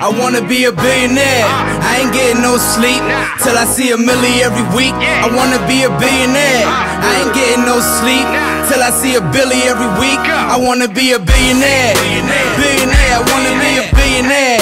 I wanna be a billionaire. I ain't getting no sleep till I see a milli every week. I wanna be a billionaire. I ain't getting no sleep till I see a billy every week. I wanna be a billionaire. Billionaire, I wanna be a billionaire.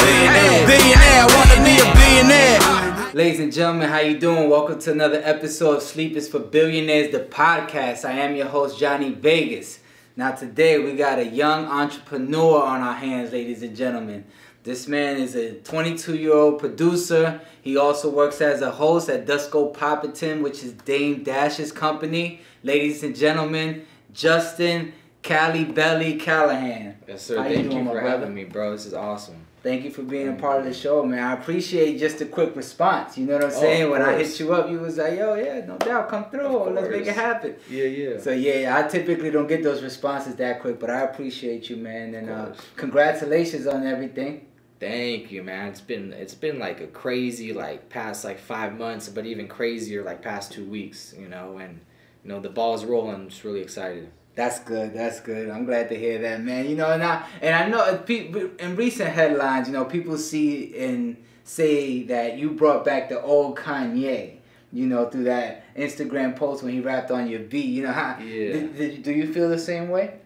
Billionaire, I wanna be a billionaire. Ladies and gentlemen, how you doing? Welcome to another episode of Sleep is for Billionaires, the podcast. I am your host, Johnny Vegas. Now today we got a young entrepreneur on our hands, ladies and gentlemen. This man is a 22-year-old producer. He also works as a host at Dusko Popperton, which is Dame Dash's company. Ladies and gentlemen, Justin CALIVELI Callahan. Yes, sir. Thank you for having me, bro. This is awesome. Thank you for being a part of the show, man. I appreciate just a quick response. You know what I'm saying? When I hit you up, you was like, yo, yeah, no doubt, come through. Let's make it happen. Yeah. So, yeah, I typically don't get those responses that quick, but I appreciate you, man. And congratulations on everything. Thank you, man. It's been like a crazy past 5 months, but even crazier past 2 weeks, and the ball's rolling. I'm just really excited. That's good. That's good. I'm glad to hear that, man. And I know people in recent headlines, people see and say that you brought back the old Kanye, through that Instagram post when he rapped on your beat. Do you feel the same way?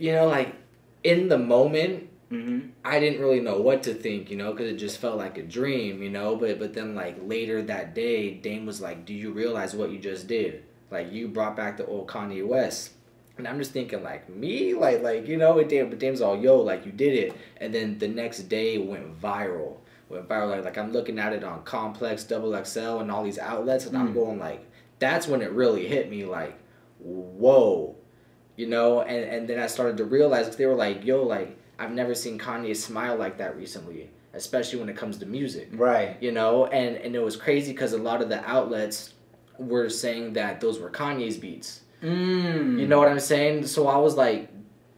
In the moment, I didn't really know what to think, because it just felt like a dream, but then later that day, Dame was like, do you realize what you just did? You brought back the old Kanye West. And I'm just thinking, me? But Dame's all, yo, you did it. And then the next day it went viral. I'm looking at it on Complex, XXL, and all these outlets, and I'm going, that's when it really hit me, whoa. And then I started to realize, because they were like, yo, I've never seen Kanye smile like that recently, especially when it comes to music. Right. And it was crazy because a lot of the outlets were saying that those were Kanye's beats. You know what I'm saying? So I was like,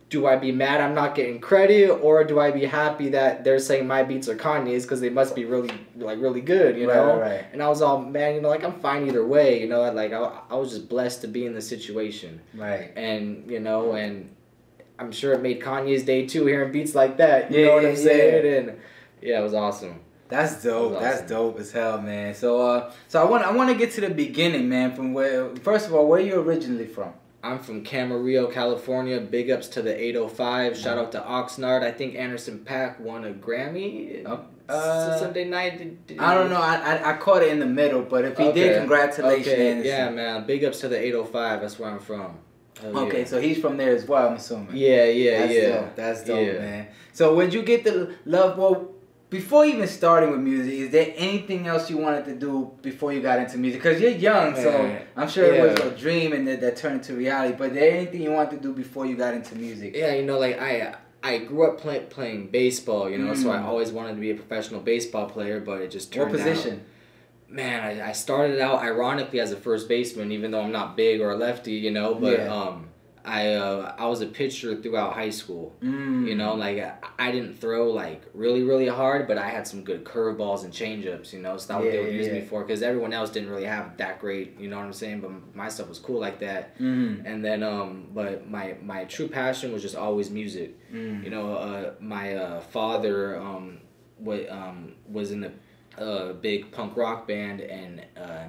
do I be mad I'm not getting credit, or do I be happy that they're saying my beats are Kanye's because they must be really good, Right. And I was all, man, I'm fine either way, I was just blessed to be in the situation. Right. And, and I'm sure it made Kanye's day too, hearing beats like that, you know what I'm saying? Yeah. And yeah, it was awesome. That's dope. Awesome. That's dope as hell, man. So I want to get to the beginning, man. From first of all, where are you originally from? I'm from Camarillo, California. Big ups to the 805. Shout out to Oxnard. I think Anderson .Paak won a Grammy Sunday night. I don't know. I caught it in the middle, but if he did, congratulations. Okay. Yeah, man. Big ups to the 805. That's where I'm from. Okay, so he's from there as well, I'm assuming. Yeah. That's dope, man. So where'd you get the love? Well, before even starting with music, is there anything else you wanted to do before you got into music? Because you're young, so I'm sure it was a dream and that turned into reality. But is there anything you wanted to do before you got into music? Yeah, I grew up playing baseball, so I always wanted to be a professional baseball player, but it just turned out... What position? Man, I started out ironically as a first baseman, even though I'm not big or a lefty, but I was a pitcher throughout high school. I didn't throw really, really hard, but I had some good curveballs and changeups, so that's what they would use me for, because everyone else didn't really have that great, you know what I'm saying, but my stuff was cool like that. And then but my true passion was just always music. My father was in a big punk rock band, and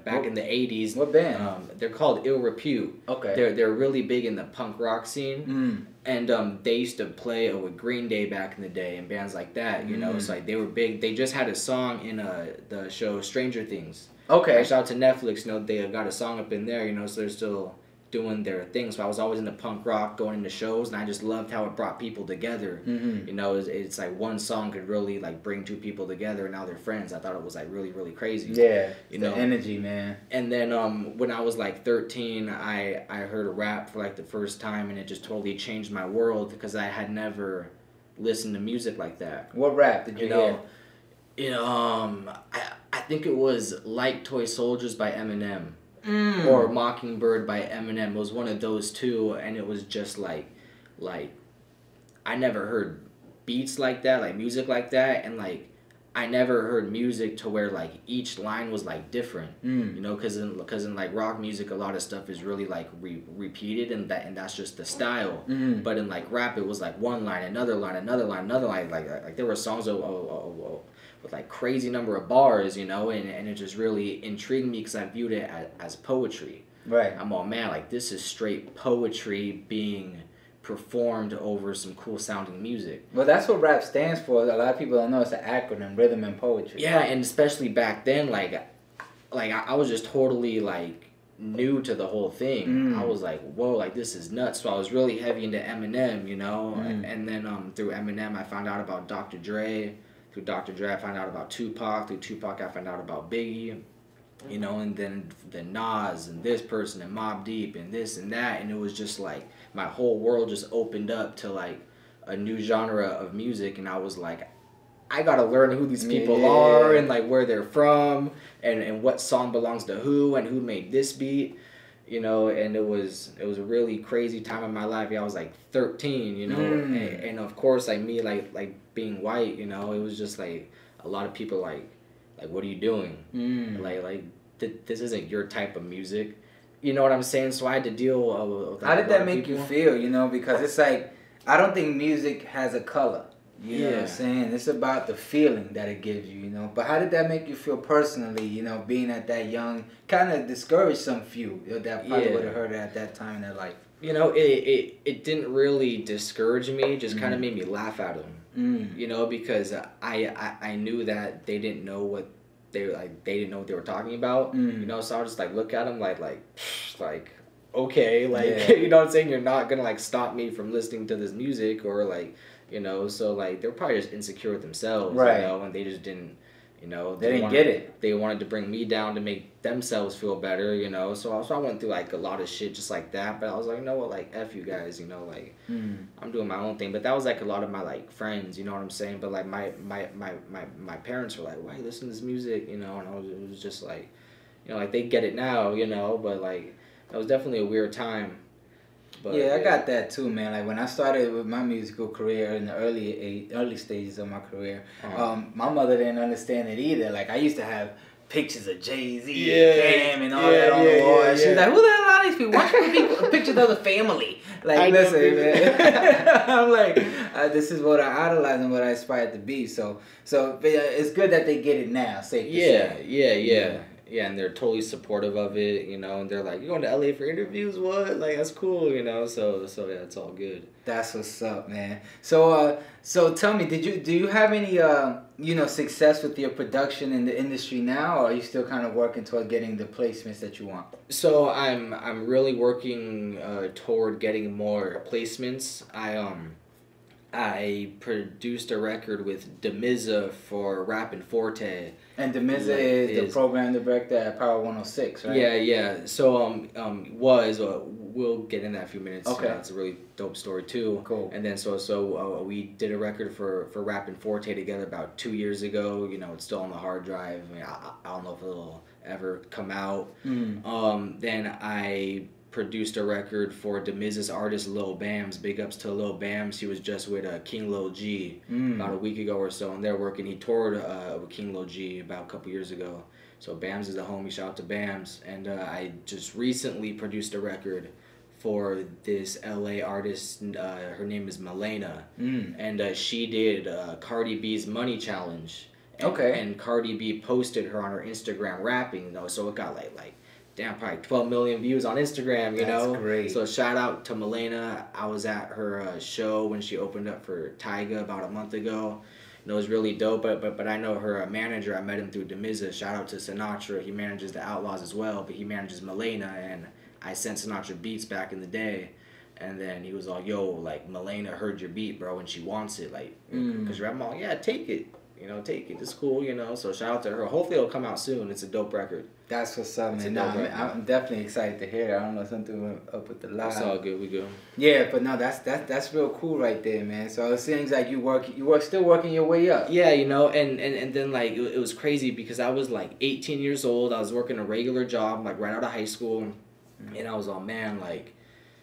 back in the 80s. What band? They're called Ill Repute. Okay. They're really big in the punk rock scene. And they used to play with Green Day back in the day and bands like that, so they were big. They just had a song in the show Stranger Things. Okay. Shout out to Netflix, they got a song up in there, so they're still doing their thing. So I was always into punk rock, going into shows, and I just loved how it brought people together. It's one song could really bring two people together, and now they're friends. I thought it was really, really crazy. Yeah, the energy, man. And then when I was 13, I heard a rap for the first time, and it just totally changed my world, because I had never listened to music like that. What rap did you hear? I think it was Like Toy Soldiers by Eminem. Or Mockingbird by Eminem. It was one of those two, and it was just I never heard beats like that, music like that, and I never heard music to where each line was different. Because in rock music, a lot of stuff is really repeated, and that's just the style. But in rap, it was one line, another line, another line, another line. There were songs like crazy number of bars, you know, and it just really intrigued me because I viewed it as poetry. Right. I'm all, man, like this is straight poetry being performed over some cool sounding music. Well, that's what rap stands for. A lot of people don't know it's an acronym, rhythm and poetry. Yeah, and especially back then, like I was just totally like new to the whole thing. I was like, whoa, like this is nuts. So I was really heavy into Eminem, you know, and then through Eminem I found out about Dr. Dre. Through Dr. Dre I found out about Tupac. Through Tupac I found out about Biggie, you know, and then Nas and this person and Mobb Deep and this and that, and it was just like my whole world just opened up to like a new genre of music, and I was like, I gotta learn who these people are and like where they're from and what song belongs to who and who made this beat, you know. And it was a really crazy time in my life. Yeah, I was like 13, you know, and of course like me like being white, you know, it was just like a lot of people like what are you doing? Like this isn't your type of music, you know what I'm saying? So I had to deal with how did that make you feel, you know, because it's like I don't think music has a color. You know what I'm saying? It's about the feeling that it gives you, you know. But how did that make you feel personally, you know, being at that young, kind of discouraged some few that probably would have heard it at that time in their life? You know, it didn't really discourage me, it just kind of made me laugh at them, you know, because I knew that they didn't know what they didn't know what they were talking about, you know, so I would just like look at them like okay, like, you know what I'm saying, you're not gonna like stop me from listening to this music or like, you know, so like they're probably just insecure with themselves, right? You know, and they just didn't, you know, they didn't get it. They wanted to bring me down to make themselves feel better, you know. So I went through like a lot of shit just like that, but I was like, you know what, like F you guys, you know, like I'm doing my own thing. But that was like a lot of my like friends, you know what I'm saying. But like my parents were like, why you listen to this music, you know, and it was just like, you know, like they get it now, you know, but like that was definitely a weird time. But, I got that too, man. Like when I started with my musical career in the early stages of my career, my mother didn't understand it either. Like I used to have pictures of Jay-Z and Cam and all that on the wall. And she was like, who the hell are these people? Why don't you put pictures of the family? Like, listen, man. I'm like, this is what I idolize and what I aspire to be. So it's good that they get it now. Safe to say. Yeah, and they're totally supportive of it, you know, and they're like, you going to LA for interviews? What? Like, that's cool, you know, so yeah, it's all good. That's what's up, man. So tell me, do you have any, you know, success with your production in the industry now, or are you still kind of working toward getting the placements that you want? So I'm really working toward getting more placements. I produced a record with DeMizza for Rappin' Forte. And DeMizza is the program director at Power 106, right? Yeah. So we'll get in that in a few minutes. Okay. It's a really dope story too. Cool. And then so we did a record for Rappin' Forte together about 2 years ago. You know, it's still on the hard drive. I mean, I don't know if it'll ever come out. Then I produced a record for DeMizza's artist Lil Bams. Big ups to Lil Bams. He was just with King Lil G about a week ago or so, and they're working. He toured with King Lil G about a couple years ago. So Bams is the homie. Shout out to Bams. And I just recently produced a record for this LA artist. Her name is Milena, and she did Cardi B's Money Challenge. And Cardi B posted her on her Instagram rapping, though, so it got like probably 12 million views on Instagram, you know? That's great. So shout out to Milena. I was at her show when she opened up for Tyga about a month ago. And it was really dope, but I know her manager. I met him through DeMizza. Shout out to Sinatra. He manages the Outlaws as well, but he manages Milena, and I sent Sinatra beats back in the day. And then he was all, yo, like, Milena heard your beat, bro, and she wants it, like, because I'm all, yeah, take it. You know, take it. It's cool, you know. So shout out to her. Hopefully it'll come out soon. It's a dope record. That's what's up, man. I'm definitely excited to hear it. I don't know, something went up with the live. It's all good. We good. Yeah, but no, that's real cool right there, man. So it seems like you still working your way up. Yeah, you know, and then like it was crazy because I was like 18 years old. I was working a regular job, like right out of high school, and I was all, man, like.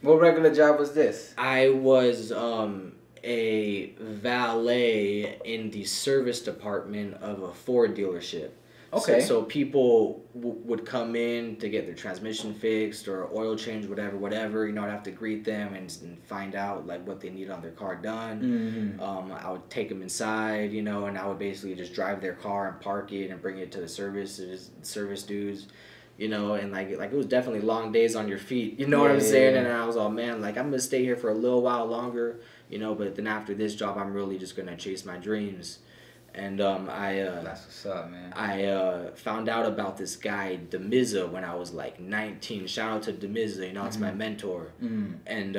What regular job was this? I was a valet in the service department of a Ford dealership. Okay. So people would come in to get their transmission fixed or oil change, whatever. You know, I'd have to greet them and find out like what they need on their car done. I would take them inside, you know, and I would basically just drive their car and park it and bring it to the service dudes. You know, and like it was definitely long days on your feet. You know what I'm saying? And I was all, man, like I'm gonna stay here for a little while longer, you know. But then after this job, I'm really just gonna chase my dreams. And that's what's up, man. I found out about this guy Demiza when I was like 19. Shout out to Demiza, you know, it's my mentor. And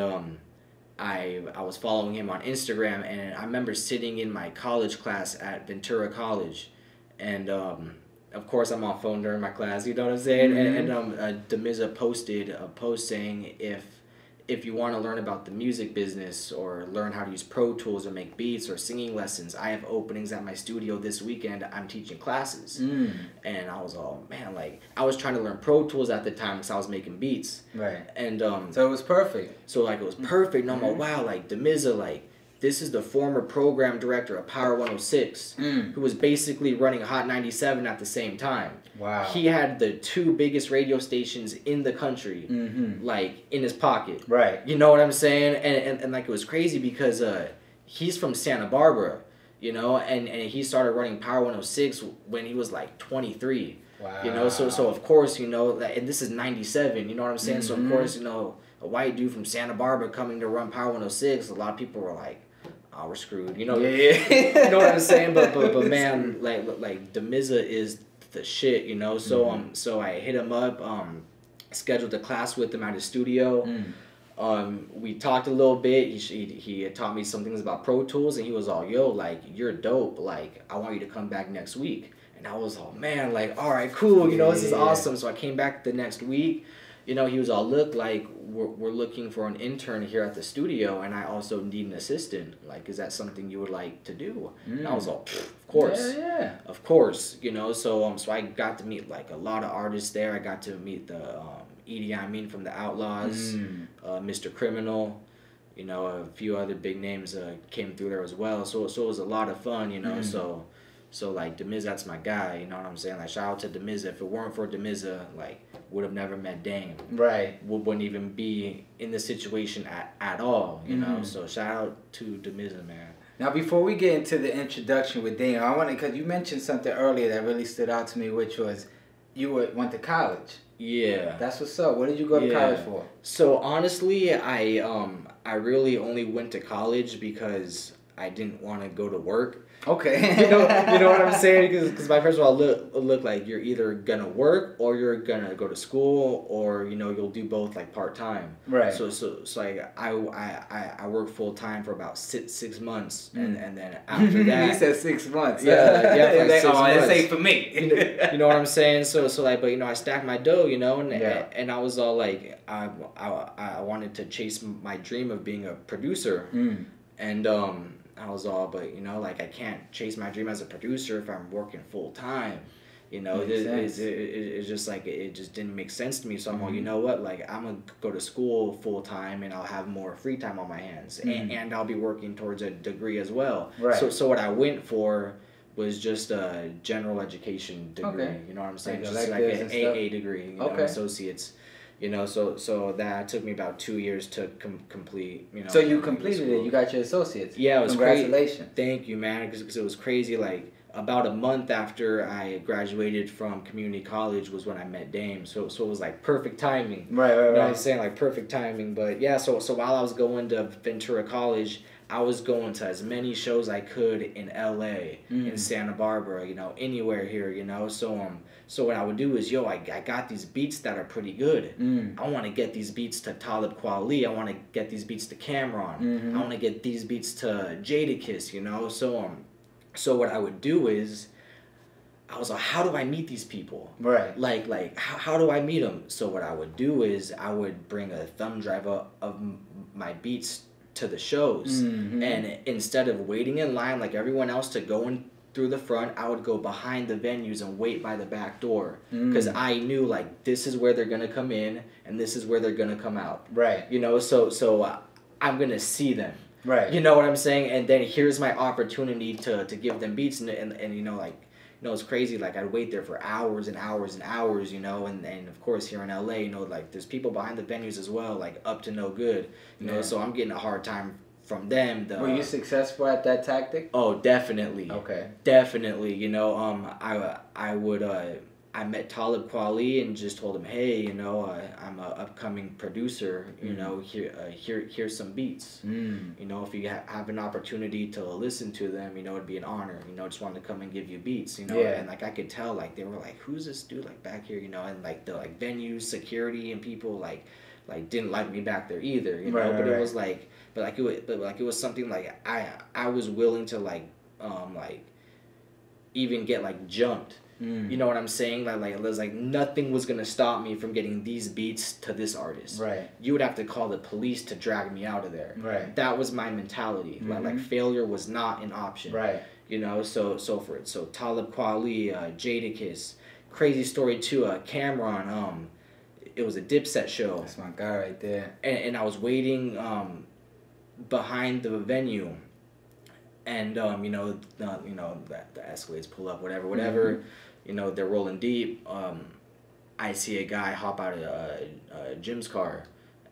I was following him on Instagram, and I remember sitting in my college class at Ventura College, and of course, I'm on phone during my class, you know what I'm saying? And Demiza posted a post saying, if you want to learn about the music business or learn how to use Pro Tools or make beats or singing lessons, I have openings at my studio this weekend. I'm teaching classes. And I was all, man, like, I was trying to learn Pro Tools at the time because I was making beats. Right. And so it was perfect. So, like, it was perfect. And I'm like, wow, like, Demiza, like, this is the former program director of Power 106, who was basically running Hot 97 at the same time. Wow. He had the 2 biggest radio stations in the country, like, in his pocket. Right. You know what I'm saying? And like, it was crazy because he's from Santa Barbara, you know, and he started running Power 106 when he was, like, 23. Wow. You know, so of course, you know, and this is 97, you know what I'm saying? So, of course, you know, a white dude from Santa Barbara coming to run Power 106, a lot of people were like, oh, we're screwed, you know. You know what I'm saying? But man, like Demiza is the shit, you know. So so I hit him up, scheduled a class with him at his studio. We talked a little bit. He had taught me some things about Pro Tools, and he was all, yo, like, you're dope. Like, I want you to come back next week. And I was all, man, like, all right, cool, you know, this is awesome. So I came back the next week. You know, he was all, look, like, we're looking for an intern here at the studio, and I also need an assistant. Like, is that something you would like to do? And I was all, of course. Yeah. Of course, you know. So so I got to meet, like, a lot of artists there. I got to meet the Edie Amin from the Outlaws, Mr. Criminal. You know, a few other big names came through there as well. So it was a lot of fun, you know. So like, Demiza, that's my guy, you know what I'm saying? Like, shout out to Demiza. If it weren't for Demiza, like, would have never met Dame. Right. Wouldn't even be in this situation at all, you know? So shout out to Demiza, man. Now, before we get into the introduction with Dame, I want to, because you mentioned something earlier that really stood out to me, which was you went to college. Yeah. That's what's up. What did you go to college for? So honestly, I really only went to college because I didn't want to go to work. Okay. you know what I'm saying? Because my parents will look like, you're either gonna work or you're gonna go to school, or, you know, you'll do both, like, part-time. Right. So like, I worked full-time for about six months, and then after that, he said 6 months. Yeah, for like 6 months. It's safe for me. You know what I'm saying? So like, but, you know, I stacked my dough, you know, and I was all like, I wanted to chase my dream of being a producer, and I was all, but, you know, like, I can't chase my dream as a producer if I'm working full time. You know, it's just like, it just didn't make sense to me. So I'm like, you know what, like, I'm going to go to school full time, and I'll have more free time on my hands, and I'll be working towards a degree as well. Right. So what I went for was just a general education degree. Okay. You know what I'm saying? Just like an AA degree, you know, associates. You know, so that took me about 2 years to complete, you know. So you completed it. You got your associates. Yeah, it was Congratulations. Thank you, man, because it was crazy. Like, about a month after I graduated from community college was when I met Dame. So it was like perfect timing. Right. You know what I'm saying? Like, perfect timing. But yeah, so while I was going to Ventura College, I was going to as many shows I could in LA, in Santa Barbara, you know, anywhere here, you know. So what I would do is, yo, I got these beats that are pretty good. I want to get these beats to Talib Kweli. I want to get these beats to Cameron. I want to get these beats to Jadakiss, you know. So what I would do is, I was like, how do I meet these people? Right. Like how do I meet them? So what I would do is, I would bring a thumb drive of my beats to the shows, and instead of waiting in line like everyone else to go in through the front, I would go behind the venues and wait by the back door, because I knew, like, this is where they're gonna come in and this is where they're gonna come out. Right. You know, so I'm gonna see them. Right. You know what I'm saying? And then here's my opportunity to give them beats, and you know, like, you know, it's crazy. Like, I'd wait there for hours and hours and hours, you know, and of course here in LA, you know, like, there's people behind the venues as well, like, up to no good, you know, so I'm getting a hard time from them. Were you successful at that tactic? Oh, definitely. Okay. Definitely, you know, I met Talib Kweli and just told him, hey, you know, I'm an upcoming producer, you know, here's some beats. You know, if you have an opportunity to listen to them, you know, it'd be an honor, you know, just wanted to come and give you beats, you know, and like I could tell, like, they were like, who's this dude, like, back here, you know, and like the like venues, security, and people like didn't like me back there either, you know, but it was like, it was something like I was willing to like even get like jumped. You know what I'm saying? Like it was like nothing was gonna stop me from getting these beats to this artist. Right. You would have to call the police to drag me out of there. Right. That was my mentality. Like failure was not an option. Right. You know, so Talib Kweli, Jadakiss, crazy story too. Cameron. It was a Dipset show. That's my guy right there. And I was waiting behind the venue. And you know the Escalades pull up, whatever. You know, they're rolling deep. I see a guy hop out of Jim's car,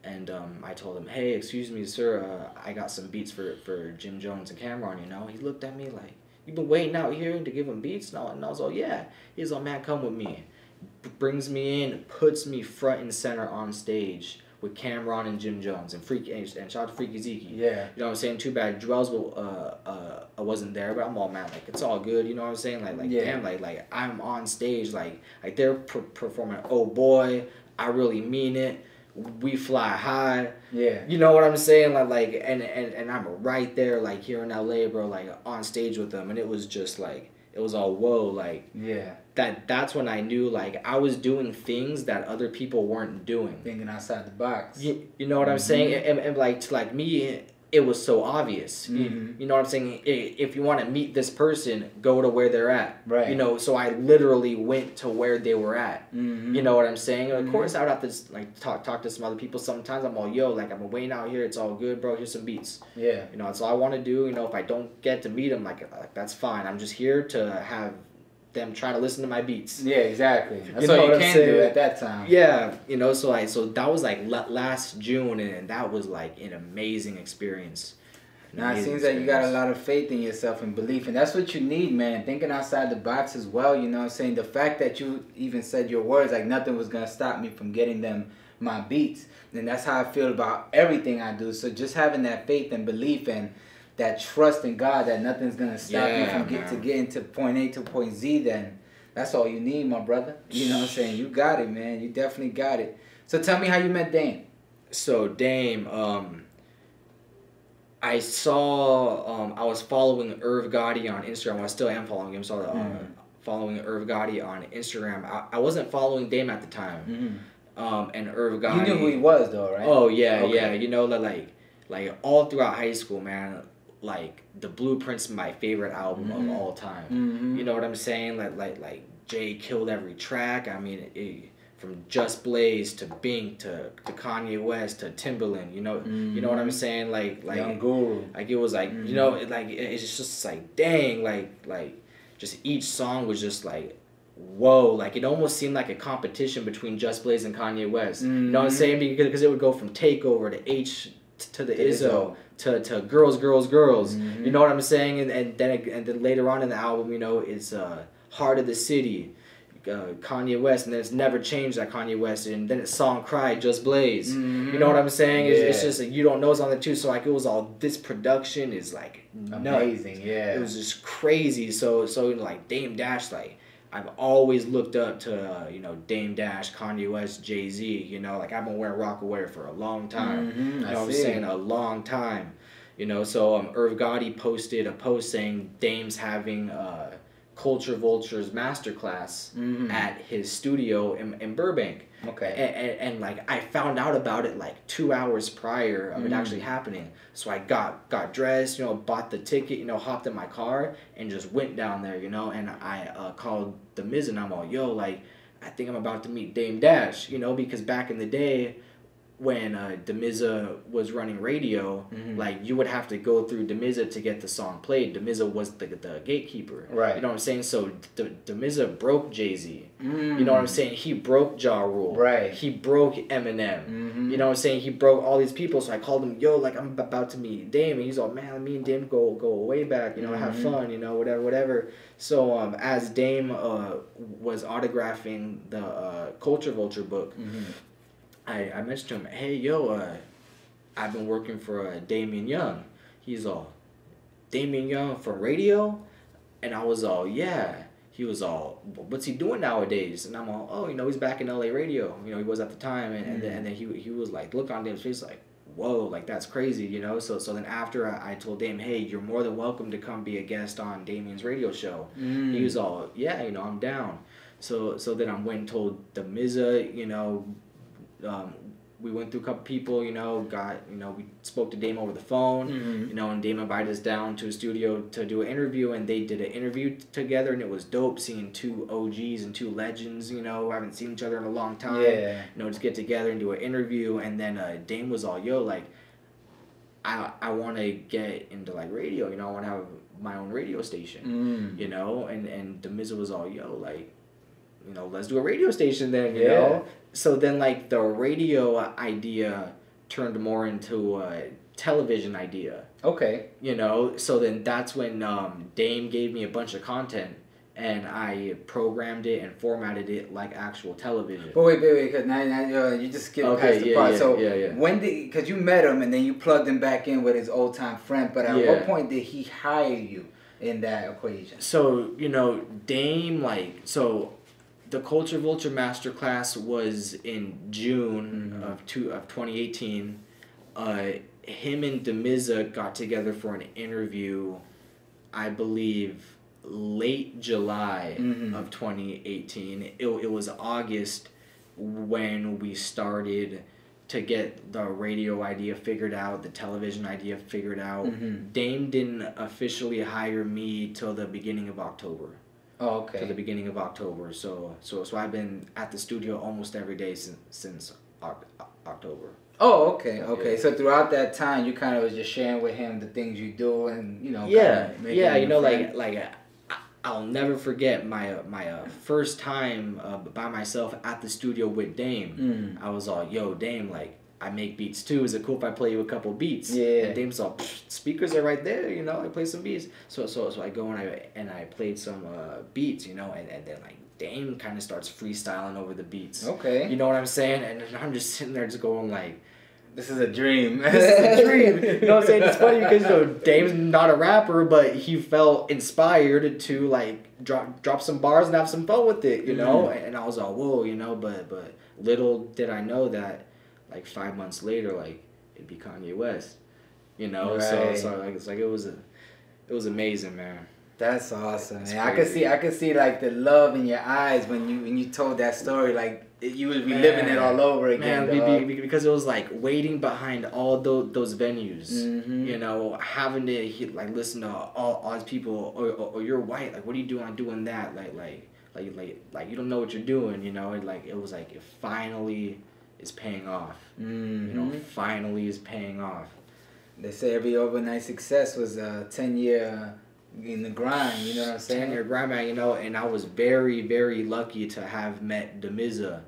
and I told him, hey, excuse me, sir, I got some beats for Jim Jones and Cameron. You know, he looked at me like, you been waiting out here to give him beats? No, and I was like, yeah. He's like, man, come with me. Brings me in, puts me front and center on stage with Cameron and Jim Jones and shout out to Freaky Zeke. Yeah. You know what I'm saying? Too bad Drells wasn't there, but I'm all, man, like, it's all good, you know what I'm saying? Like damn, like I'm on stage, like they're performing, oh boy, I really mean it, we fly high. Yeah. You know what I'm saying? Like and I'm right there, like, here in LA, bro, like on stage with them, and it was just like, it was all whoa, like, yeah. That's when I knew, like, I was doing things that other people weren't doing. Thinking outside the box. You know what I'm saying? And like, to like me, it was so obvious. You know what I'm saying? If you want to meet this person, go to where they're at. Right. You know, so I literally went to where they were at. You know what I'm saying? Of course, I would have to like talk to some other people. Sometimes I'm all, yo, like, I'm waiting out here. It's all good, bro. Here's some beats. Yeah. You know, that's all I want to do. You know, if I don't get to meet them, like that's fine. I'm just here to have them try to listen to my beats. Yeah, exactly. That's all you can do at that time. Yeah, you know, so that was like last June, and that was like an amazing experience. Now it seems like you got a lot of faith in yourself and belief, and that's what you need, man. Thinking outside the box as well, you know what I'm saying? The fact that you even said your words, like, nothing was going to stop me from getting them my beats. And that's how I feel about everything I do. So just having that faith and belief and that trust in God that nothing's going to stop you from getting to point A to point Z, then that's all you need, my brother. You know what I'm saying? You got it, man. You definitely got it. So tell me how you met Dame. So Dame, I saw, I was following Irv Gotti on Instagram. Well, I still am following him. So following Irv Gotti on Instagram. I wasn't following Dame at the time. And Irv Gotti. You knew who he was, though, right? Oh, yeah, okay. Yeah. You know, like all throughout high school, man, like, The Blueprint's my favorite album of all time. You know what I'm saying? Like Jay killed every track. I mean, from Just Blaze to Bink to Kanye West to Timbaland, you know what I'm saying? Like Young Guru. Like, it was like, you know, like, it's just like, dang, like just each song was just like, whoa, like, it almost seemed like a competition between Just Blaze and Kanye West. You know what I'm saying? Because it would go from Takeover to H to the Izzo to Girls. You know what I'm saying? And then later on in the album, you know, it's Heart of the City, Kanye West, and then it's Never Changed that Kanye West, and then it's Song Cry, Just Blaze. You know what I'm saying? Yeah. It's just like, you don't know it's on the two, so like, it was all, this production is like amazing. Yeah, it was just crazy. So like, Dame Dash, like, I've always looked up to you know, Dame Dash, Kanye West, Jay-Z. You know, like, I've been wearing Rocawear for a long time. You know what I'm saying? A long time. You know, so Irv Gotti posted a post saying Dame's having Culture Vulture's masterclass at his studio in Burbank. Okay. And like, I found out about it like 2 hours prior of it actually happening. So I got dressed, you know, bought the ticket, you know, hopped in my car and just went down there, you know, and I called the Miz and I'm all, yo, like, I think I'm about to meet Dame Dash, you know, because back in the day, when Demiza was running radio, like you would have to go through Demiza to get the song played. Demiza was the gatekeeper. Right. You know what I'm saying? So Demiza broke Jay-Z. You know what I'm saying? He broke Ja Rule. Right. He broke Eminem. You know what I'm saying? He broke all these people. So I called him, yo, like I'm about to meet Dame. And he's all, man, me and Dame go way back. You know, have fun. You know, whatever. So as Dame was autographing the Culture Vulture book, I mentioned to him, hey, yo, I've been working for Damian Young. He's all, Damian Young for radio? And I was all, yeah. He was all, what's he doing nowadays? And I'm all, oh, you know, he's back in LA radio. You know, he was at the time. And then he was like, look on Dame's face like, whoa, like that's crazy, you know? So then after I told Dame, hey, you're more than welcome to come be a guest on Damian's radio show. He was all, yeah, you know, I'm down. So then I went and told Demiza, you know, we went through a couple people, you know, we spoke to Dame over the phone, you know, and Dame invited us down to a studio to do an interview, and they did an interview together, and it was dope seeing two OGs and two legends, you know, who haven't seen each other in a long time, you know, just get together and do an interview. And then Dame was all, yo, like, I want to get into, like, radio, you know, I want to have my own radio station, you know, and Demiza was all, yo, like, you know, let's do a radio station then, you know? So then, like, the radio idea turned more into a television idea. Okay. You know? So then that's when Dame gave me a bunch of content, and I programmed it and formatted it like actual television. But wait, because now you just skipped past the part. So when did, because you met him and then you plugged him back in with his old time friend, but at what point did he hire you in that equation? So, you know, Dame, like, so the Culture Vulture Masterclass was in June of 2018. Him and Demiza got together for an interview, I believe, late July of 2018. It was August when we started to get the radio idea figured out, the television idea figured out. Dame didn't officially hire me till the beginning of October. Oh, okay. To the beginning of October. So I've been at the studio almost every day since October. Oh, okay, okay. So throughout that time, you kind of was just sharing with him the things you do, and you know. Yeah, you know, like I'll never forget my first time by myself at the studio with Dame. I was all, yo, Dame, like, I make beats too. Is it cool if I play you a couple beats? Yeah. And Dame's all, speakers are right there, you know. I play some beats. So I go and I played some beats, you know, and then like Dame kind of starts freestyling over the beats. Okay. You know what I'm saying? And I'm just sitting there just going like, this is a dream. This is a dream. You know what I'm saying? It's funny because, you know, Dame's not a rapper, but he felt inspired to like drop some bars and have some fun with it, you know. And I was all, whoa, you know. But little did I know that, like 5 months later, like it'd be Kayne West, you know. Right. So like it's like it was amazing, man. That's awesome, man. I could see like the love in your eyes when you told that story, like you was reliving it all over again. Man, because it was like waiting behind all those venues, you know, having to like listen to all these people, or you're white, like what are you doing? I'm doing that, like you don't know what you're doing, you know. And like it was like it finally is paying off. You know, finally is paying off. They say every overnight success was a 10-year in the grind, you know what I'm saying? 10-year grind, man, you know, and I was very, very lucky to have met Demiza,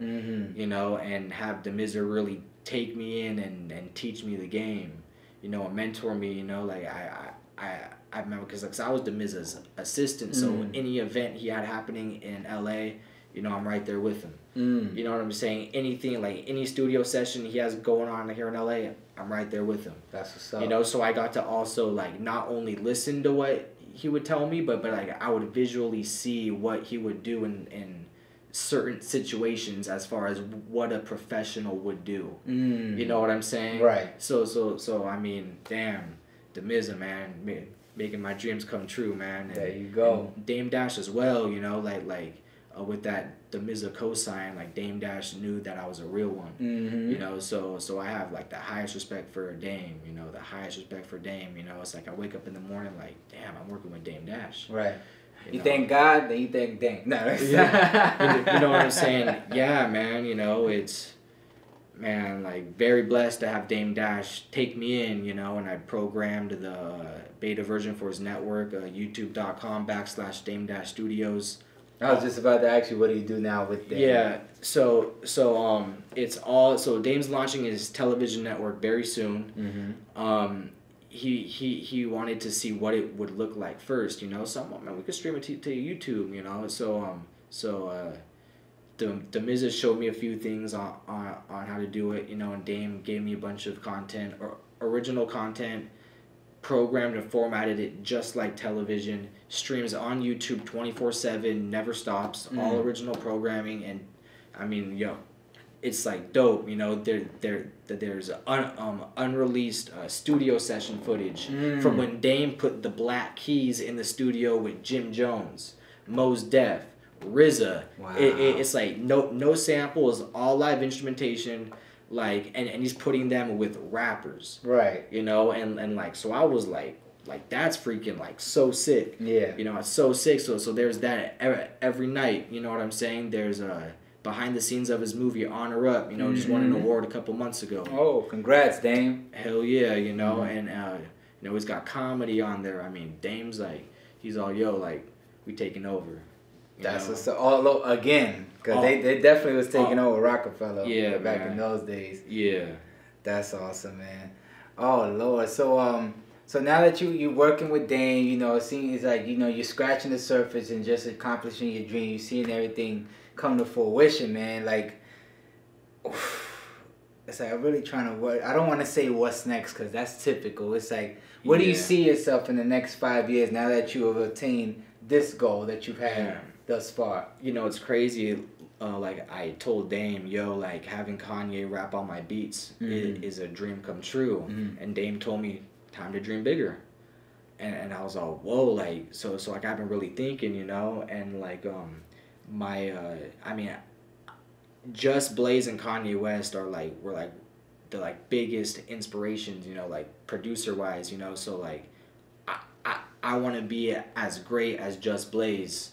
you know, and have Demiza really take me in and teach me the game, you know, and mentor me, you know, like I remember, because I was Demiza's assistant, so any event he had happening in LA, you know, I'm right there with him. You know what I'm saying? Anything, like any studio session he has going on here in LA, I'm right there with him. That's what's up. You know, so I got to also like not only listen to what he would tell me, but like I would visually see what he would do in certain situations as far as what a professional would do. You know what I'm saying? Right. So I mean, damn, Demiza, man, making my dreams come true, man. And, there you go. And Dame Dash as well, you know, like with that Demiza cosign, like Dame Dash knew that I was a real one. You know, so I have like the highest respect for Dame, you know, the highest respect for Dame, you know. It's like I wake up in the morning like, damn, I'm working with Dame Dash. Right. You thank God, then you thank Dame. No. You know what I'm saying? Yeah, man, you know, it's man, like very blessed to have Dame Dash take me in, you know, and I programmed the beta version for his network, youtube.com/Dame Dash Studios. I was just about to ask you, what do you do now with Dame? Yeah, so it's all, so Dame's launching his television network very soon. Mm-hmm. He wanted to see what it would look like first, you know. So man, we could stream it to YouTube, you know. So the Miz showed me a few things on how to do it, you know, and Dame gave me a bunch of content, or original content, programmed and formatted it just like television, streams on YouTube 24/7, never stops, all original programming, and I mean, yo, it's like dope, you know. There's unreleased studio session footage from when Dame put the Black Keys in the studio with Jim Jones, Mos Def, RZA. Wow. It's like no samples, all live instrumentation, like, and he's putting them with rappers, right? You know, and like, so I was like that's freaking like so sick. Yeah, you know, it's so sick. So there's that every night, you know what I'm saying. There's behind the scenes of his movie Honor Up, you know, just won an award a couple months ago. Oh, congrats, Dame. Hell yeah, you know, and you know, he's got comedy on there. I mean, Dame's like, he's all, yo, like, we taking over. That's what's all again, because they definitely was taking over Rockefeller. Yeah, back man. in those days. Yeah, that's awesome, man. Oh Lord, so now that you working with Dame, you know, it seems like, you know, you're scratching the surface and just accomplishing your dream. You're seeing everything come to fruition, man. Like, it's like I'm really trying to work. I don't want to say what's next, because that's typical. It's like, where do you see yourself in the next 5 years now that you have attained this goal that you've had thus far? You know, it's crazy. Like, I told Dame, yo, like, having Kanye rap on my beats is a dream come true. And Dame told me, time to dream bigger. And I was all, whoa, like, so like, I've been really thinking, you know, and like, I mean, Just Blaze and Kanye West were like the like biggest inspirations, you know, like producer wise, you know. So like, I want to be as great as Just Blaze,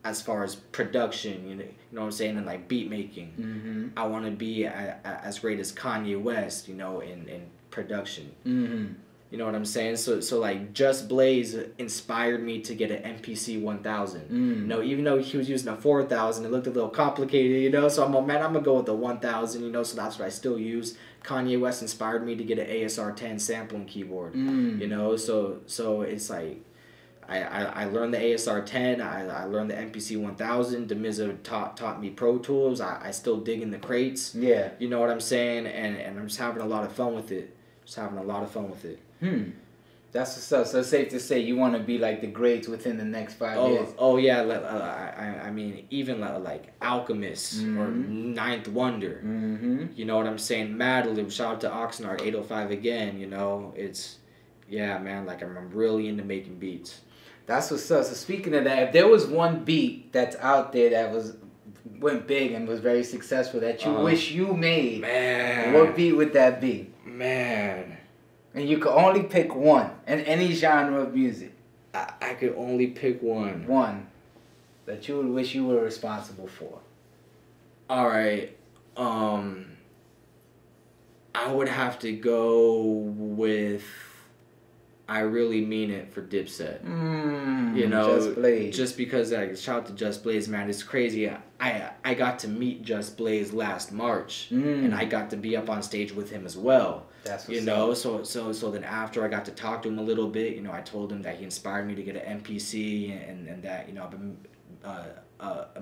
as far as production, you know what I'm saying, and like beat making. I want to be as great as Kanye West, you know, in production. You know what I'm saying? So like, Just Blaze inspired me to get an MPC 1000. You know, even though he was using a 4000, it looked a little complicated, you know. So I'm like, man, I'm gonna go with the 1000, you know. So that's what I still use. Kanye West inspired me to get an ASR 10 sampling keyboard. You know, so it's like, I learned the ASR 10. I learned the MPC 1000. DeMizza taught me Pro Tools. I still dig in the crates. Yeah. You know what I'm saying? And I'm just having a lot of fun with it. That's what's up. So it's safe to say you want to be like the greats within the next 5 years. Oh yeah. I mean, even like Alchemist or Ninth Wonder. You know what I'm saying? Madlib. Shout out to Oxnard 805 again. You know, it's, yeah, man. Like, I'm really into making beats. That's what's up. So speaking of that, if there was one beat that's out there that went big and was very successful that you wish you made, man, what beat would that be? Man. And you could only pick one in any genre of music. I could only pick one. One that you would wish you were responsible for. All right. I would have to go with I Really Mean It for Dipset. You know, just because, like, shout out to Just Blaze, man. It's crazy. I got to meet Just Blaze last March, and I got to be up on stage with him as well. That's what's you know, so then after I got to talk to him a little bit, you know, I told him that he inspired me to get an MPC and that, you know, I've been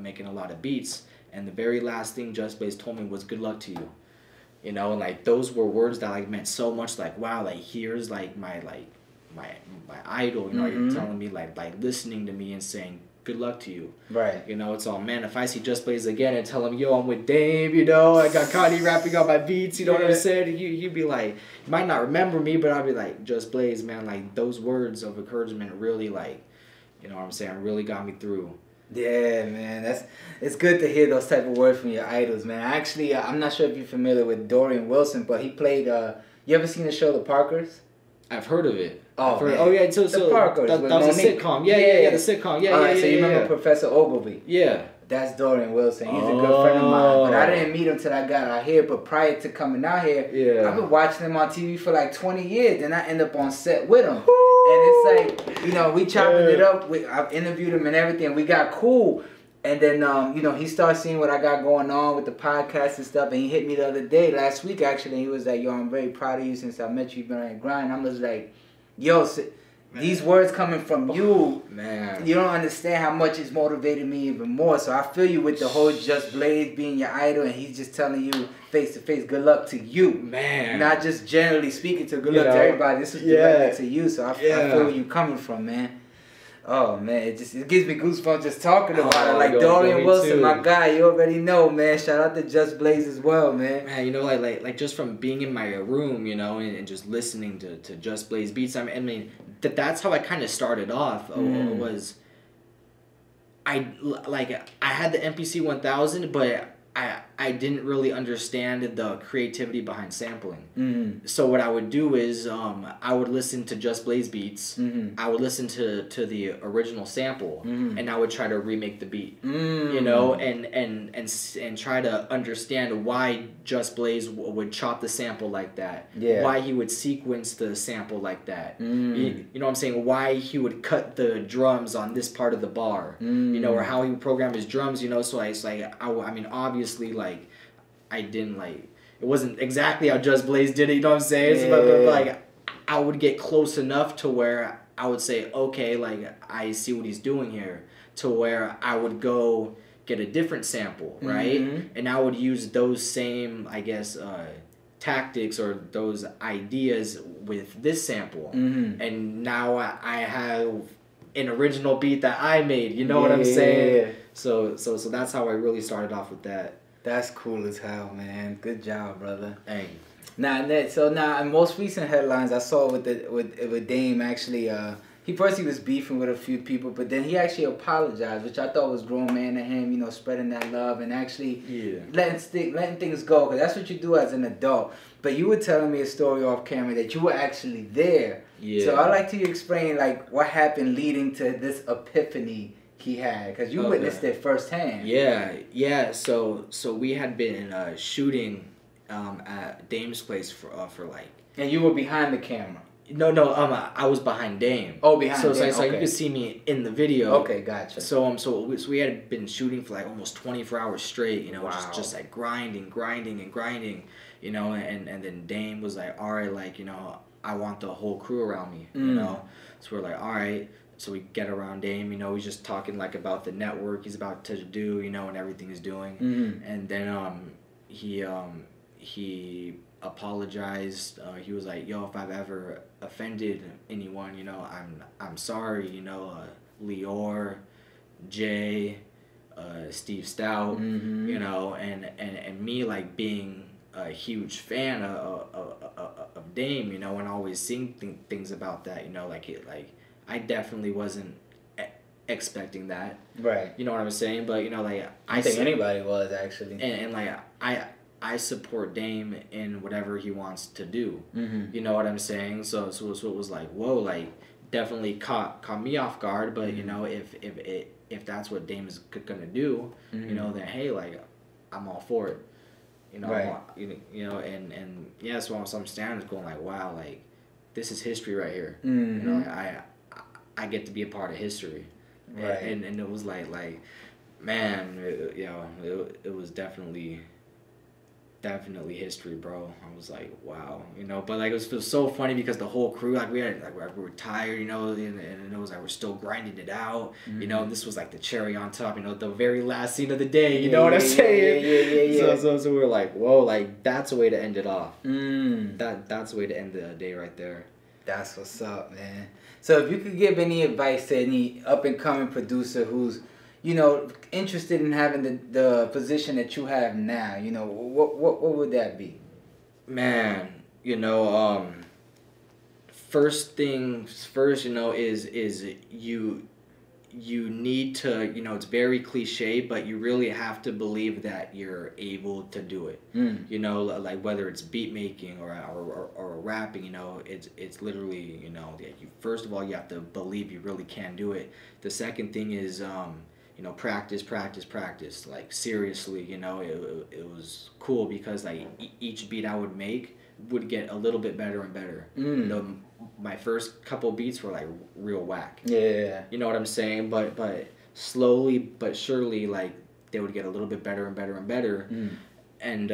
making a lot of beats. And the very last thing Just Blaze told me was, good luck to you. You know, and like, those were words that like meant so much. Like, wow, like, here's like my idol, you know, you're telling me like listening to me and saying good luck to you. Right. You know, it's all, man, if I see Just Blaze again and tell him, yo, I'm with Dame, you know, I got Kanye rapping on my beats, you know what I'm saying? You'd be like, you might not remember me, but I'll be like, Just Blaze, man, like, those words of encouragement really, like, you know what I'm saying, really got me through. Yeah, man, it's good to hear those type of words from your idols, man. Actually, I'm not sure if you're familiar with Dorian Wilson, but he played, you ever seen the show The Parkers? I've heard of it. Oh yeah, so the Parkers, that was a sitcom. Yeah, the sitcom. Yeah. So you remember Professor Ogilvy? Yeah. That's Dorian Wilson. He's a good friend of mine. But I didn't meet him till I got out here. But prior to coming out here, I've been watching him on TV for like 20 years. Then I end up on set with him. And it's like, you know, we chopping it up. I've interviewed him and everything. We got cool. And then, you know, he started seeing what I got going on with the podcast and stuff. And he hit me the other day, last week actually. And he was like, yo, I'm very proud of you since I met you. You've been on your grind. I was like, yo, these words coming from you, man, you don't understand how much it's motivated me even more. So I feel you with the whole Just Blaze being your idol, and he's just telling you face to face, good luck to you, man. Not just generally speaking to good luck to everybody. This is directly to you. So I feel where you coming from, man. Oh man, it gives me goosebumps just talking about it. Like Dorian Wilson, my guy, you already know, man. Shout out to Just Blaze as well, man. Man, you know, like just from being in my room, you know, and just listening to Just Blaze beats. I mean, that's how I kind of started off. Was I had the MPC 1000, but I didn't really understand the creativity behind sampling. So what I would do is I would listen to Just Blaze beats. I would listen to the original sample, and I would try to remake the beat. You know, and try to understand why Just Blaze would chop the sample like that. Why he would sequence the sample like that. You know what I'm saying? Why he would cut the drums on this part of the bar. You know, or how he would program his drums. You know, so it's like I mean, obviously, like, I didn't, like, it wasn't exactly how Just Blaze did it, you know what I'm saying? But like, I would get close enough to where I would say, okay, like, I see what he's doing here, to where I would go get a different sample, right? And I would use those same, I guess, tactics or those ideas with this sample. And now I have an original beat that I made, you know what I'm saying? So that's how I really started off with that. That's cool as hell, man. Good job, brother. Hey. Now, in most recent headlines I saw with Dame, actually, he was beefing with a few people, but then he actually apologized, which I thought was grown man to him, you know, spreading that love and actually letting things go, because that's what you do as an adult. But you were telling me a story off camera that you were actually there. So I'd like to explain, like, what happened leading to this epiphany he had, because you witnessed it firsthand. So we had been shooting at Dame's place for like. And you were behind the camera. No, I was behind Dame. Oh, behind Dame. So you could see me in the video. Okay, gotcha. So we had been shooting for like almost 24 hours straight. You know, just like grinding, you know, and then Dame was like, all right, like, you know, I want the whole crew around me, you know. So we're like, all right. So we get around Dame, you know, he's just talking like about the network he's about to do, you know, and everything he's doing. And then he apologized. He was like, yo, if I've ever offended anyone, you know, I'm sorry, you know, Lior, Jay, Steve Stout, you know, and me, like, being a huge fan of Dame, you know, and always seeing things about that, you know, like I definitely wasn't expecting that. Right. You know what I'm saying? But, you know, like, I think anybody was, actually. And like, I support Dame in whatever he wants to do. You know what I'm saying? So it was like, whoa, like, definitely caught me off guard. But, you know, if that's what Dame is gonna do, you know, then, hey, like, I'm all for it. You know, right. You know, and yeah, so I'm standing going like, wow, like, this is history right here. You know, I get to be a part of history, right? And it was like man, you know, it was definitely history, bro. I was like, wow, you know. But like, it was so funny because the whole crew, like, we were tired, you know, and it was like we're still grinding it out, you know. And this was like the cherry on top, you know, the very last scene of the day, you know what I'm saying? Yeah. So we were like, whoa, like, that's a way to end it off. That's a way to end the day right there. That's what's up, man. So if you could give any advice to any up-and-coming producer who's, you know, interested in having the position that you have now, you know, what would that be? Man, you know, first things first, you know, is you need to, you know, it's very cliche, but you really have to believe that you're able to do it. You know, like whether it's beat making or rapping, you know, it's literally, you know, first of all, you have to believe you really can do it. The second thing is, you know, practice. Like, seriously, you know, it was cool because, like, each beat I would make would get a little bit better and better. My first couple beats were, like, real whack. Yeah. You know what I'm saying? But slowly but surely, like, they would get a little bit better and better and better. And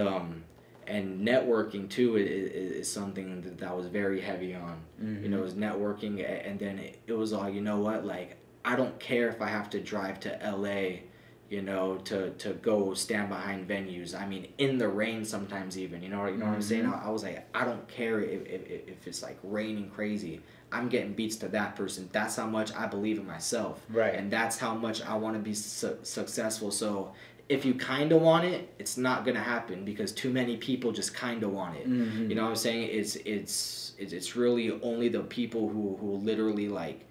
networking, too, is something that I was very heavy on. You know, it was networking, and then it was all, you know what, like, I don't care if I have to drive to LA, you know, to go stand behind venues. I mean, in the rain sometimes even, you know what I'm saying? I was like, I don't care if it's like raining crazy. I'm getting beats to that person. That's how much I believe in myself. Right. And that's how much I want to be successful. So if you kind of want it, it's not going to happen because too many people just kind of want it. You know what I'm saying? It's really only the people who literally, like,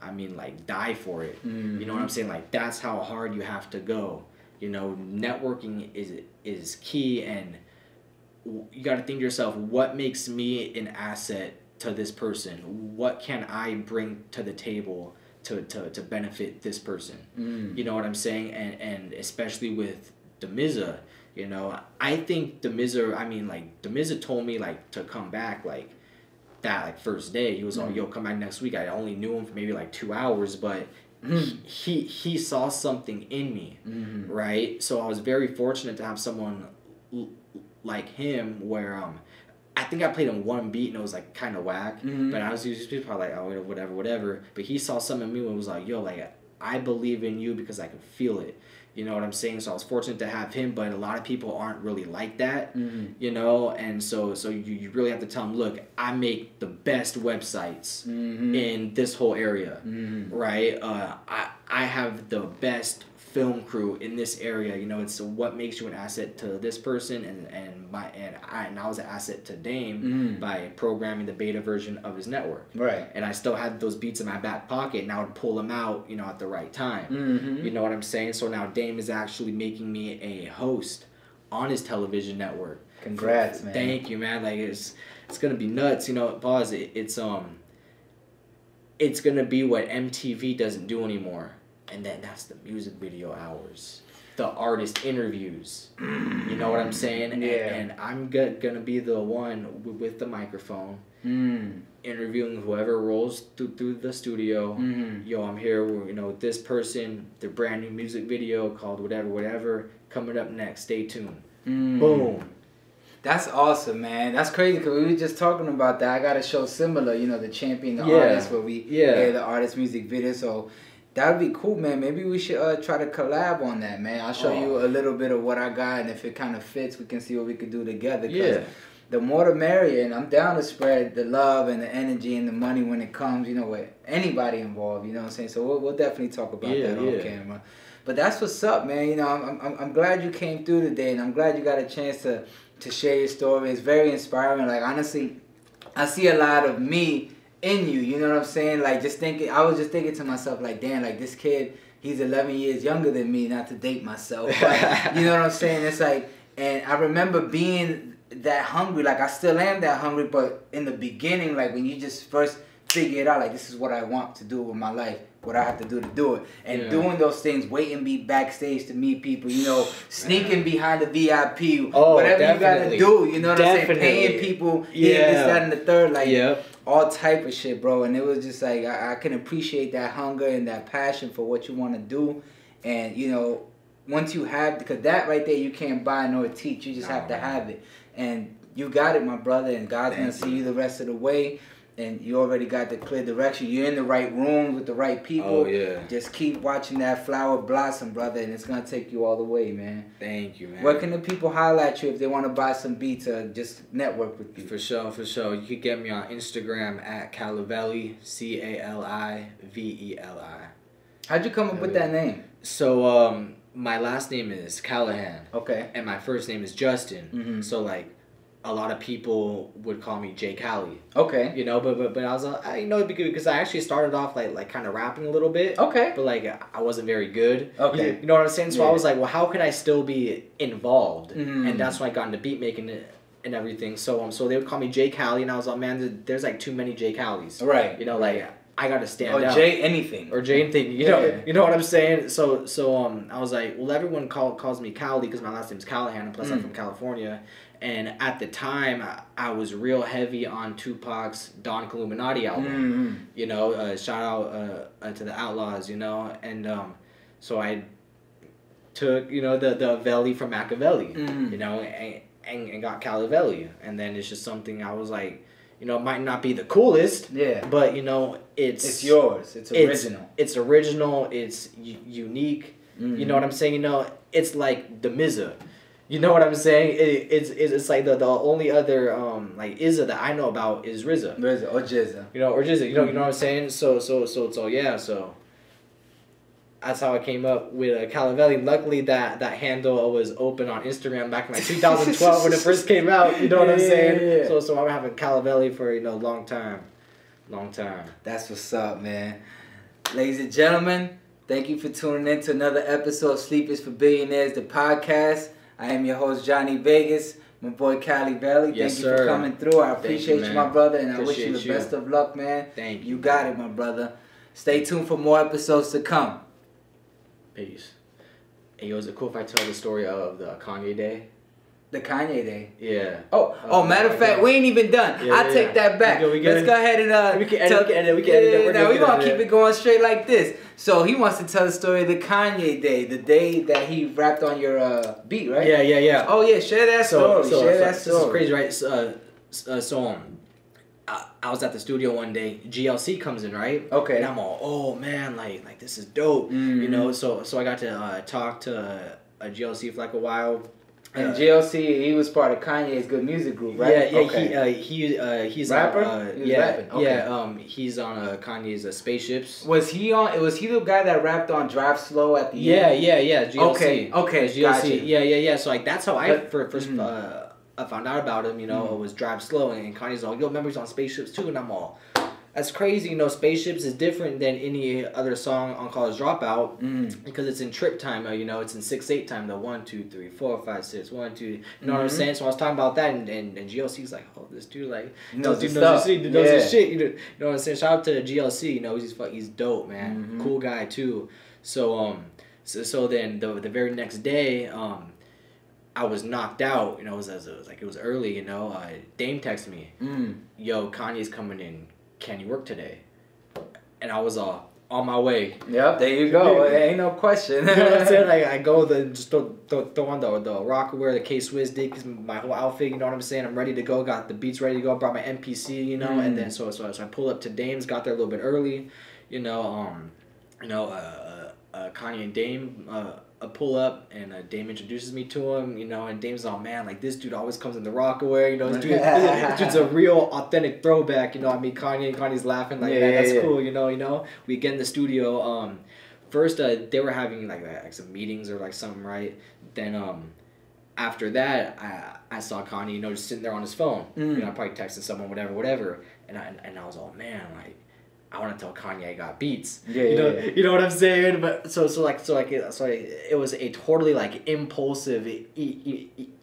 I mean, like, die for it. You know what I'm saying? Like, that's how hard you have to go. You know, networking is key, and you got to think to yourself, what makes me an asset to this person? What can I bring to the table to benefit this person? You know what I'm saying? And especially with DeMizza, you know, I think DeMizza, I mean, like, DeMizza told me, like, to come back, like, that, like, first day. He was like, yo, come back next week. I only knew him for maybe like 2 hours, but he saw something in me, right? So I was very fortunate to have someone like him where I think I played him one beat and it was like kind of whack, but I was usually probably like, oh, whatever. But he saw something in me and was like, yo, like, I believe in you because I can feel it. You know what I'm saying? So I was fortunate to have him, but a lot of people aren't really like that, you know? And so you really have to tell them, look, I make the best websites in this whole area, right? I have the best film crew in this area. You know, it's what makes you an asset to this person, and I was an asset to Dame by programming the beta version of his network. Right. And I still had those beats in my back pocket, and I would pull them out, you know, at the right time. You know what I'm saying? So now Dame is actually making me a host on his television network. Congrats, man. Thank you, man. Like, it's gonna be nuts. You know, pause. It's gonna be what MTV doesn't do anymore. And then that's the music video hours, the artist interviews. You know what I'm saying? Yeah. And I'm gonna be the one with the microphone, interviewing whoever rolls through the studio. Yo, I'm here. You know, this person, their brand new music video called whatever, coming up next. Stay tuned. Boom. That's awesome, man. That's crazy because we were just talking about that. I got a show similar, you know, the Champion the Artist, where we air the artist music video. So that would be cool, man. Maybe we should try to collab on that, man. I'll show you a little bit of what I got, and if it kind of fits, we can see what we can do together. The more the merrier, and I'm down to spread the love and the energy and the money when it comes, you know, with anybody involved, you know what I'm saying? So we'll definitely talk about that on camera. But that's what's up, man. You know, I'm glad you came through today, and I'm glad you got a chance to share your story. It's very inspiring. Like, honestly, I see a lot of me in you, you know what I'm saying? Like, I was just thinking to myself, like, damn, like, this kid, he's 11 years younger than me, not to date myself, but, you know what I'm saying? It's like, and I remember being that hungry, like, I still am that hungry, but in the beginning, like, when you just first figure it out, like, this is what I want to do with my life, what I have to do to do it, and doing those things, waiting be backstage to meet people, you know, sneaking behind the VIP, whatever you gotta do, you know what I'm saying, paying people, this, that, and the third, like, all type of shit, bro. And it was just like, I can appreciate that hunger and that passion for what you want to do. And, you know, once you have, because that right there you can't buy nor teach, you just have to have it. And you got it, my brother, and God's going to see you the rest of the way. And you already got the clear direction. You're in the right room with the right people. Just keep watching that flower blossom, brother, and it's going to take you all the way, man. Thank you, man. Where can the people holler at you if they want to buy some beats or just network with you? For sure. You can get me on Instagram at CALIVELI, CALIVELI. How'd you come up with that name? So, my last name is Callahan. Okay. And my first name is Justin. So, like, a lot of people would call me J Cali. Okay. You know, but I was you know, because I actually started off like kind of rapping a little bit. Okay. But like I wasn't very good. Okay. You know what I'm saying? So I was like, well, how can I still be involved? And that's when I got into beat making and everything. So they would call me J Cali, and I was like, man, there's like too many J Calis. Right. You know, like I gotta stand out. out. Or J anything. Or J anything. You know what I'm saying? So I was like, well, everyone calls me Cali because my last name's Callahan, and plus I'm from California. And at the time, I was real heavy on Tupac's Don Illuminati album. You know, shout out to the Outlaws. You know, and so I took the Veli from Machiavelli. You know, and got CALIVELI, and then it's just something I was like, you know, it might not be the coolest, but you know, it's yours. It's original. It's original. It's unique. You know what I'm saying? You know, it's like the Mizza. You know what I'm saying? It's like the only other like Izza that I know about is RZA. RZA or Jizza. You know, or Jizza. You know what I'm saying? So yeah. So that's how I came up with CALIVELI. Luckily, that handle was open on Instagram back in like 2012 when it first came out. You know what I'm saying? Yeah. So I'm having CALIVELI for long time. That's what's up, man. Ladies and gentlemen, thank you for tuning in to another episode of Sleep is for Billionaires, the podcast. I am your host, Johnny Vegas. My boy CALIVELI. Yes, Thank you for coming through. I appreciate you, my brother, and I wish you the best of luck, man. Thank you. You got it, my brother. Stay tuned for more episodes to come. Peace. Hey, yo, is it cool if I tell the story of the Kanye day? The Kanye day? Yeah. Oh, matter of fact, we ain't even done. Yeah, I take that back. Let's go ahead and we can edit it. Now we gonna keep it going straight like this. So he wants to tell the story of the Kanye day, the day that he rapped on your beat, right? Yeah. Oh yeah, share that story. Share that story. This is crazy, right? So I was at the studio one day. GLC comes in, right? Okay. And I'm all, oh man, like this is dope. You know, so I got to talk to a GLC for like a while. And GLC, he was part of Kanye's Good Music Group, right? Yeah. Okay. He's rapper. Rapping. Okay. Yeah. He's on Kanye's Spaceships. Was he the guy that rapped on Drive Slow at the end? Yeah. GLC. Okay. GLC. Gotcha. Yeah. So like that's how I first I found out about him. You know, it was Drive Slow, and Kanye's all, yo, remember he's on Spaceships too, and I'm all, that's crazy. You know, Spaceships is different than any other song on College Dropout because it's in trip time. You know, it's in 6/8 time. The 1 2 3 4 5 6 1 2. You know what I'm saying? So I was talking about that, and GLC's like, oh, this dude knows his shit. You know what I'm saying? Shout out to GLC. You know, he's dope, man. Cool guy too. So then the very next day, I was knocked out. You know, it was early. You know, Dame texted me, yo, Kanye's coming in. Can you work today? And I was on my way. Yep, there you go. Ain't no question. You know what I'm saying? Like, I go just throw on the Rockaware, the K-Swiss did, my whole outfit, you know what I'm saying? I'm ready to go, got the beats ready to go, brought my MPC, you know, and then so I pulled up to Dame's, got there a little bit early, Kanye and Dame pull up, and Dame introduces me to him, you know, and Dame's all, man, like, this dude always comes in the Rockaware, you know, this dude's a real authentic throwback, you know, I mean, Kanye's laughing, like, that's cool, you know, we get in the studio, first, they were having, like some meetings or, like, something, right, then, after that, I saw Kanye, you know, just sitting there on his phone, you know, probably texting someone, whatever, and I was all, man, like, I want to tell Kanye I got beats. You know what I'm saying? But so it was a totally like impulsive,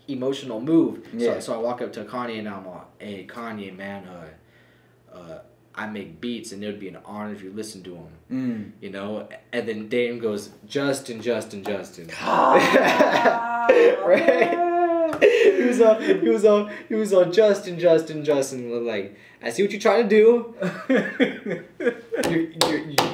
emotional move. Yeah. So I walk up to Kanye and I'm like, hey Kanye, man, I make beats and it would be an honor if you listen to them. You know, and then Dame goes, Justin. Right? He was on Justin. Like, I see what you're trying to do.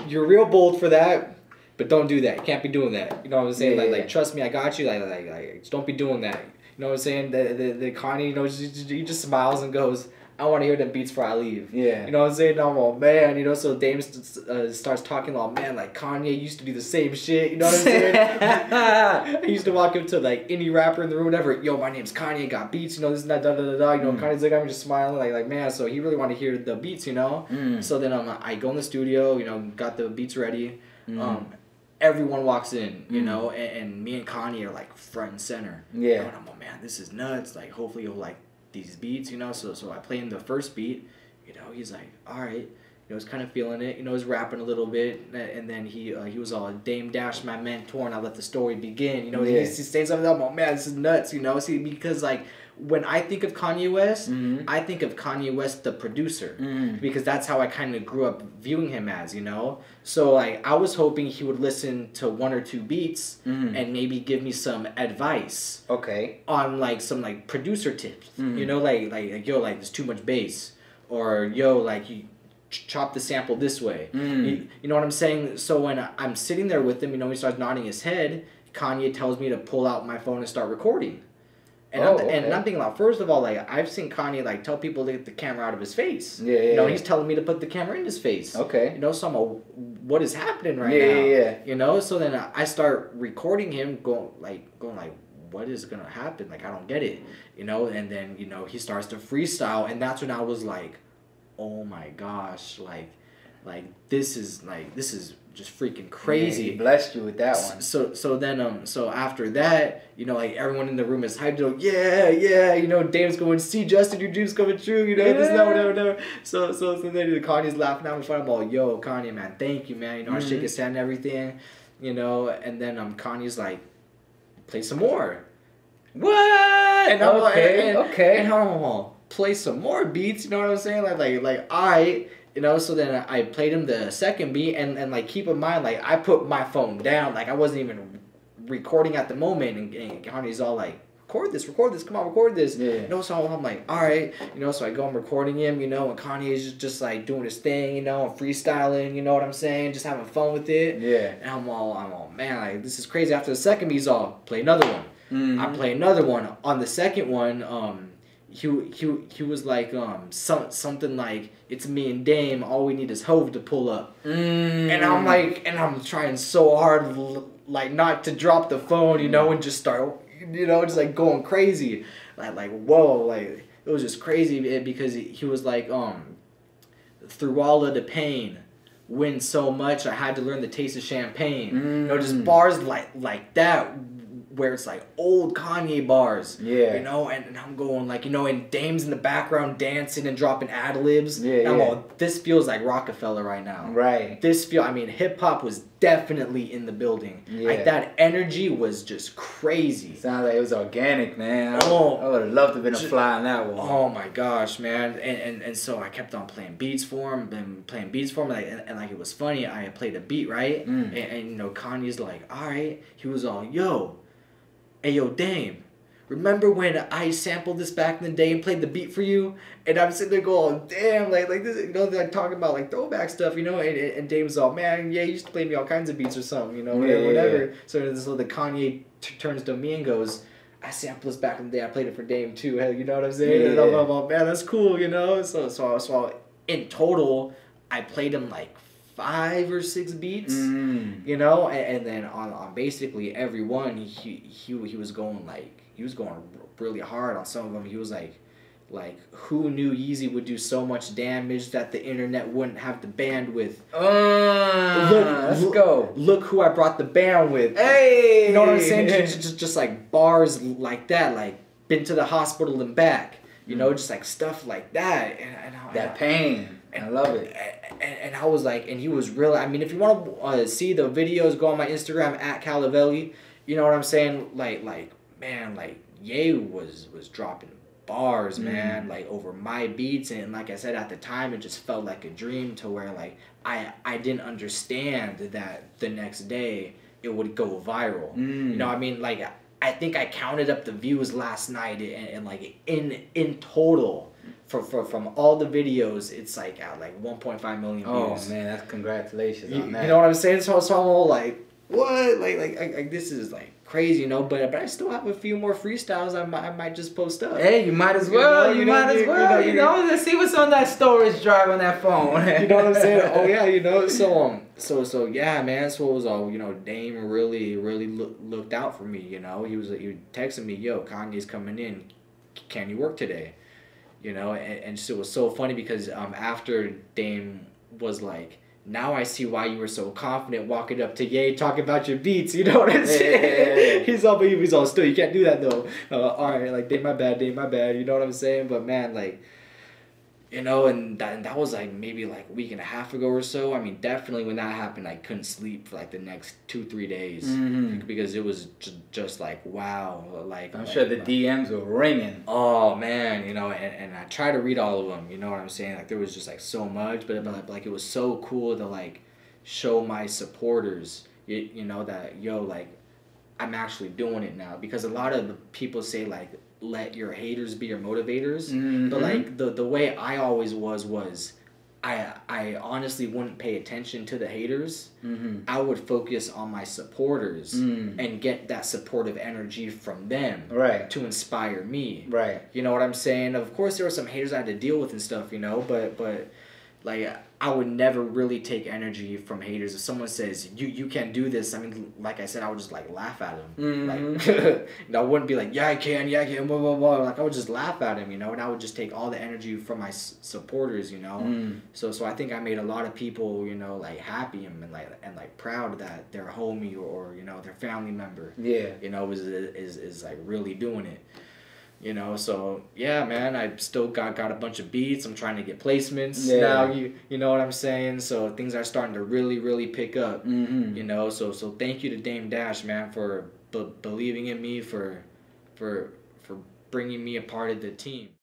You're real bold for that, but don't do that. You can't be doing that. You know what I'm saying? Like trust me, I got you. Like just don't be doing that. You know what I'm saying? The Kanye, you know, he just smiles and goes, I want to hear them beats before I leave. Yeah. You know what I'm saying? I'm all, man, you know, so Dame starts talking, all, man, like, Kanye used to do the same shit, you know what I'm saying? I used to walk up to, like, any rapper in the room, whatever, yo, my name's Kanye, got beats, you know, this and that, da-da-da-da, you know, Kanye's like, I'm just smiling, like, man, so he really wanted to hear the beats, you know? So then I go in the studio, you know, got the beats ready, everyone walks in, you know, and me and Kanye are, like, front and center. Yeah. And I'm like, man, this is nuts, like, hopefully he'll, like, these beats, you know. So I play him the first beat, you know. He's like, all right. You know, he's kind of feeling it. You know, he's rapping a little bit, and then he was all Dame Dash, my mentor, and I let the story begin. You know, he saying something. I'm like, man, this is nuts. You know, see, because like when I think of Kanye West, I think of Kanye West the producer, because that's how I kind of grew up viewing him as. You know, so like I was hoping he would listen to 1 or 2 beats and maybe give me some advice. Okay. On like some like producer tips. You know, like yo, like there's too much bass, or yo, like you chop the sample this way. You know what I'm saying? So when I'm sitting there with him, you know, he starts nodding his head. Kanye tells me to pull out my phone and start recording. And and I'm thinking about, first of all, like I've seen Kanye like tell people to get the camera out of his face. You know, he's telling me to put the camera in his face. You know, so I'm what is happening right now? You know, so then I start recording him going like what is gonna happen? Like I don't get it. You know, and then you know he starts to freestyle, and that's when I was like, oh my gosh, like this is just freaking crazy. Yeah, he blessed you with that one. So then so after that, you know, like everyone in the room is hyped. Yeah, you know, Dame's going, see Justin, your dream's coming true. You know, this whatever. So then the Kanye's laughing at me, I'm all, yo, Kanye, man, thank you, man. You know, I shake his hand and everything. You know, and then Kanye's like, play some more. What? And I'm okay. And I'm all, play some more beats, you know what I'm saying? Like I, you know, so then I played him the second beat, and like keep in mind, like I put my phone down, like I wasn't even recording at the moment, and Kanye's all like, record this, come on, record this. You know, so I'm like, all right, you know, so I go, I'm recording him, you know, and Kanye's just like doing his thing, you know, and freestyling, you know what I'm saying, just having fun with it. And I'm all, man, like this is crazy. After the second beat, he's all, play another one. I play another one. On the second one, he was like something like, it's me and Dame, all we need is Hove to pull up. And I'm like, and I'm trying so hard like not to drop the phone, you know, and just start, you know, just like going crazy. Like whoa, like it was just crazy because he was like, through all of the pain, win so much, I had to learn the taste of champagne. You know, just bars like that, where it's like old Kanye bars, you know, and I'm going like, you know, and Dame's in the background dancing and dropping ad-libs. I'm all, this feels like Rockefeller right now. I mean, hip-hop was definitely in the building. Like that energy was just crazy. Sounds like it was organic, man. I would have loved to have been a fly on that one. Oh my gosh, man. And so I kept on playing beats for him, and like it was funny. I played a beat, right? And you know, Kanye's like, all right. He was all, yo, hey, yo, Dame, remember when I sampled this back in the day and played the beat for you? And I'm sitting there going, oh, damn, like this, you know, like talking about like throwback stuff, you know, and Dame's all, man, yeah, you used to play me all kinds of beats or something, you know, whatever. So the Kanye turns to me and goes, I sampled this back in the day, I played it for Dame too, you know what I'm saying? And I'm all, man, that's cool, you know? So in total, I played him like 5 or 6 beats, you know, and then on basically every one, he was going really hard on some of them. He was like who knew Yeezy would do so much damage that the internet wouldn't have the bandwidth? Let's go. Look who I brought the band with. Hey, you know what I'm saying? Just like bars like that, like been to the hospital and back. You know, just like stuff like that. And pain. I love it. And I was like, and he was really, I mean, if you want to see the videos, go on my Instagram at CALIVELI. You know what I'm saying? Like man, like Ye was dropping bars, man, like over my beats. And like I said, at the time, it just felt like a dream to where like I didn't understand that the next day it would go viral. You know what I mean? Like I think I counted up the views last night, and like in total, from all the videos, it's like at like 1.5 million views. Oh man, that's congratulations on that. You know what I'm saying? So I'm all like, what? Like this is like crazy, you know. But I still have a few more freestyles. I might just post up. Hey, you might as well. You might as well. You know, let's see what's on that storage drive on that phone. You know what I'm saying? Oh yeah, you know. So yeah, man. So it was all, you know, Dame really looked out for me. You know, he texting me, yo, Kanye's coming in. Can you work today? You know, and so it was so funny because after Dame was like, now I see why you were so confident walking up to Ye talking about your beats. You know what I'm saying? Yeah. He's all still. You can't do that though. All right, like day my bad. You know what I'm saying? But man, like, you know, and that was like maybe like a week and a half ago or so. I mean, definitely when that happened, I couldn't sleep for like the next 2-3 days because it was just like wow. Like I'm sure the DMs were ringing. Oh man, you know, and I try to read all of them. You know what I'm saying? Like there was just like so much, but like it was so cool to like show my supporters, you know, that like I'm actually doing it now, because a lot of the people say like let your haters be your motivators, but like the way I always was I honestly wouldn't pay attention to the haters. I would focus on my supporters and get that supportive energy from them to inspire me. You know what I'm saying? Of course there were some haters I had to deal with and stuff, you know, but like I would never really take energy from haters. If someone says you can't do this, I mean, like I said, I would just like laugh at him. Like I wouldn't be like, yeah I can, blah blah blah. Like I would just laugh at him, you know, and I would just take all the energy from my supporters, you know. So I think I made a lot of people, you know, like happy and like proud that their homie or you know their family member, you know, is like really doing it. You know, so yeah, man, I still got a bunch of beats. I'm trying to get placements now. You know what I'm saying? So things are starting to really pick up. You know, so thank you to Dame Dash, man, for believing in me, for bringing me a part of the team.